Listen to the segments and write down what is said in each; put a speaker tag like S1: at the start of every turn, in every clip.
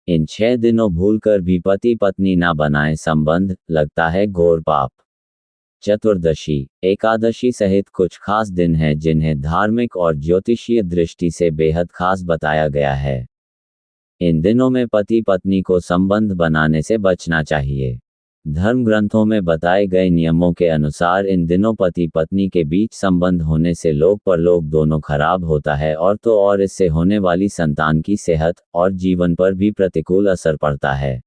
S1: इन 6 दिनों भूलकर भी पति पत्नी ना बनाएं संबंध, लगता है घोर पाप। चतुर्दशी, एकादशी सहित कुछ खास दिन हैं जिन्हें धार्मिक और ज्योतिषीय दृष्टि से बेहद खास बताया गया है। इन दिनों में पति पत्नी को संबंध बनाने से बचना चाहिए। धर्म ग्रंथों में बताए गए नियमों के अनुसार इन दिनों पति पत्नी के बीच संबंध होने से लोक परलोक दोनों खराब होता है और इससे होने वाली संतान की सेहत और जीवन पर भी प्रतिकूल असर पड़ता है।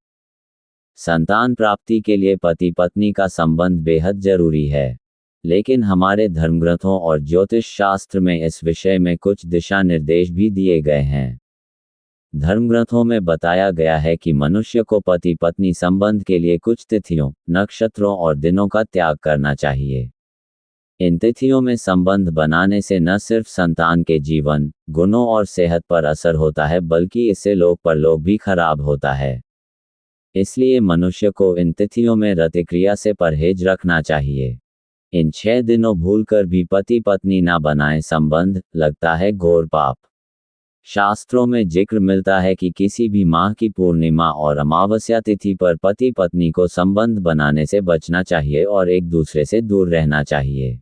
S1: संतान प्राप्ति के लिए पति पत्नी का संबंध बेहद जरूरी है, लेकिन हमारे धर्मग्रंथों और ज्योतिष शास्त्र में इस विषय में कुछ दिशा निर्देश भी दिए गए हैं। धर्मग्रंथों में बताया गया है कि मनुष्य को पति पत्नी संबंध के लिए कुछ तिथियों, नक्षत्रों और दिनों का त्याग करना चाहिए। इन तिथियों में संबंध बनाने से न सिर्फ संतान के जीवन, गुणों और सेहत पर असर होता है, बल्कि इससे लोक परलोक भी खराब होता है। इसलिए मनुष्य को इन तिथियों में रतिक्रिया से परहेज रखना चाहिए। इन 6 दिनों भूलकर भी पति पत्नी ना बनाएं संबंध, लगता है घोर पाप। शास्त्रों में जिक्र मिलता है कि किसी भी माह की पूर्णिमा और अमावस्या तिथि पर पति पत्नी को संबंध बनाने से बचना चाहिए और एक दूसरे से दूर रहना चाहिए।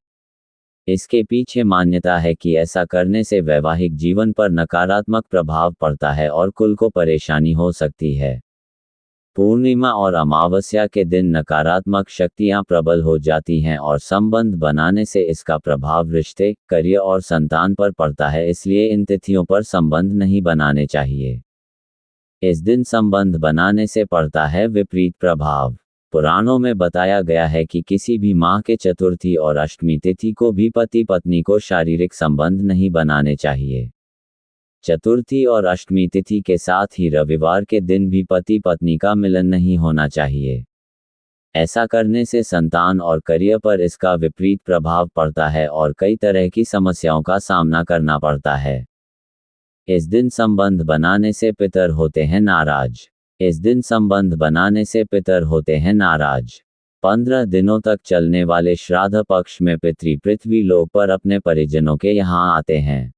S1: इसके पीछे मान्यता है कि ऐसा करने से वैवाहिक जीवन पर नकारात्मक प्रभाव पड़ता है और कुल को परेशानी हो सकती है। पूर्णिमा और अमावस्या के दिन नकारात्मक शक्तियां प्रबल हो जाती हैं और संबंध बनाने से इसका प्रभाव रिश्ते, करियर और संतान पर पड़ता है, इसलिए इन तिथियों पर संबंध नहीं बनाने चाहिए। इस दिन संबंध बनाने से पड़ता है विपरीत प्रभाव। पुराणों में बताया गया है कि किसी भी माह के चतुर्थी और अष्टमी तिथि को भी पति पत्नी को शारीरिक संबंध नहीं बनाने चाहिए। चतुर्थी और अष्टमी तिथि के साथ ही रविवार के दिन भी पति पत्नी का मिलन नहीं होना चाहिए। ऐसा करने से संतान और करियर पर इसका विपरीत प्रभाव पड़ता है और कई तरह की समस्याओं का सामना करना पड़ता है। इस दिन संबंध बनाने से पितर होते हैं नाराज। 15 दिनों तक चलने वाले श्राद्ध पक्ष में पितृ पृथ्वी लोक पर अपने परिजनों के यहाँ आते हैं।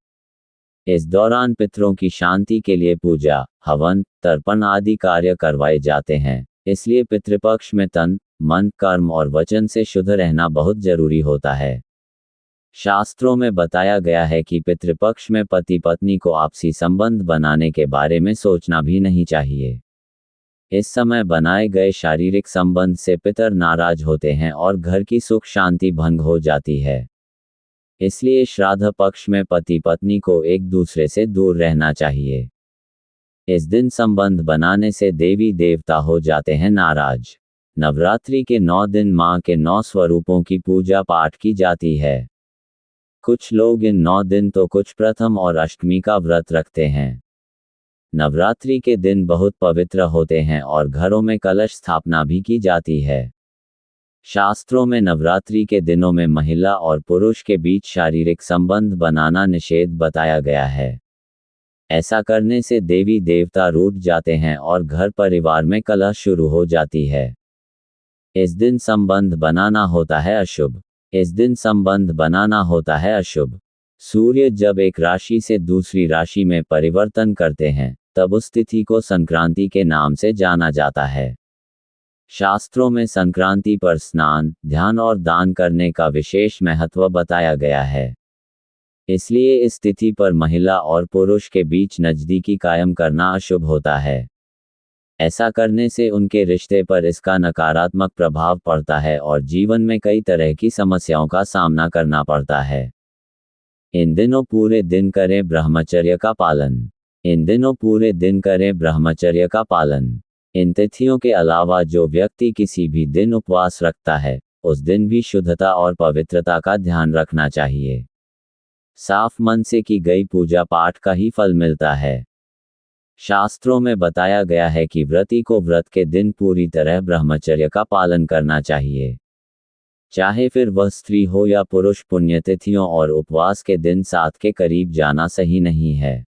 S1: इस दौरान पितरों की शांति के लिए पूजा, हवन, तर्पण आदि कार्य करवाए जाते हैं। इसलिए पितृपक्ष में तन, मन, कर्म और वचन से शुद्ध रहना बहुत जरूरी होता है। शास्त्रों में बताया गया है कि पितृपक्ष में पति पत्नी को आपसी संबंध बनाने के बारे में सोचना भी नहीं चाहिए। इस समय बनाए गए शारीरिक संबंध से पितर नाराज होते हैं और घर की सुख शांति भंग हो जाती है। इसलिए श्राद्ध पक्ष में पति पत्नी को एक दूसरे से दूर रहना चाहिए। इस दिन संबंध बनाने से देवी देवता हो जाते हैं नाराज। नवरात्रि के 9 दिन मां के 9 स्वरूपों की पूजा पाठ की जाती है। कुछ लोग इन 9 दिन तो कुछ प्रथम और अष्टमी का व्रत रखते हैं। नवरात्रि के दिन बहुत पवित्र होते हैं और घरों में कलश स्थापना भी की जाती है। शास्त्रों में नवरात्रि के दिनों में महिला और पुरुष के बीच शारीरिक संबंध बनाना निषेध बताया गया है। ऐसा करने से देवी देवता रूठ जाते हैं और घर परिवार में कलह शुरू हो जाती है। इस दिन संबंध बनाना होता है अशुभ। सूर्य जब एक राशि से दूसरी राशि में परिवर्तन करते हैं, तब उस तिथि को संक्रांति के नाम से जाना जाता है। शास्त्रों में संक्रांति पर स्नान, ध्यान और दान करने का विशेष महत्व बताया गया है। इसलिए इस तिथि पर महिला और पुरुष के बीच नजदीकी कायम करना अशुभ होता है। ऐसा करने से उनके रिश्ते पर इसका नकारात्मक प्रभाव पड़ता है और जीवन में कई तरह की समस्याओं का सामना करना पड़ता है। इन दिनों पूरे दिन करें ब्रह्मचर्य का पालन। इन तिथियों के अलावा जो व्यक्ति किसी भी दिन उपवास रखता है, उस दिन भी शुद्धता और पवित्रता का ध्यान रखना चाहिए। साफ मन से की गई पूजा पाठ का ही फल मिलता है। शास्त्रों में बताया गया है कि व्रती को व्रत के दिन पूरी तरह ब्रह्मचर्य का पालन करना चाहिए। चाहे फिर वह स्त्री हो या पुरुष, पुण्यतिथियों और उपवास के दिन साथ के करीब जाना सही नहीं है।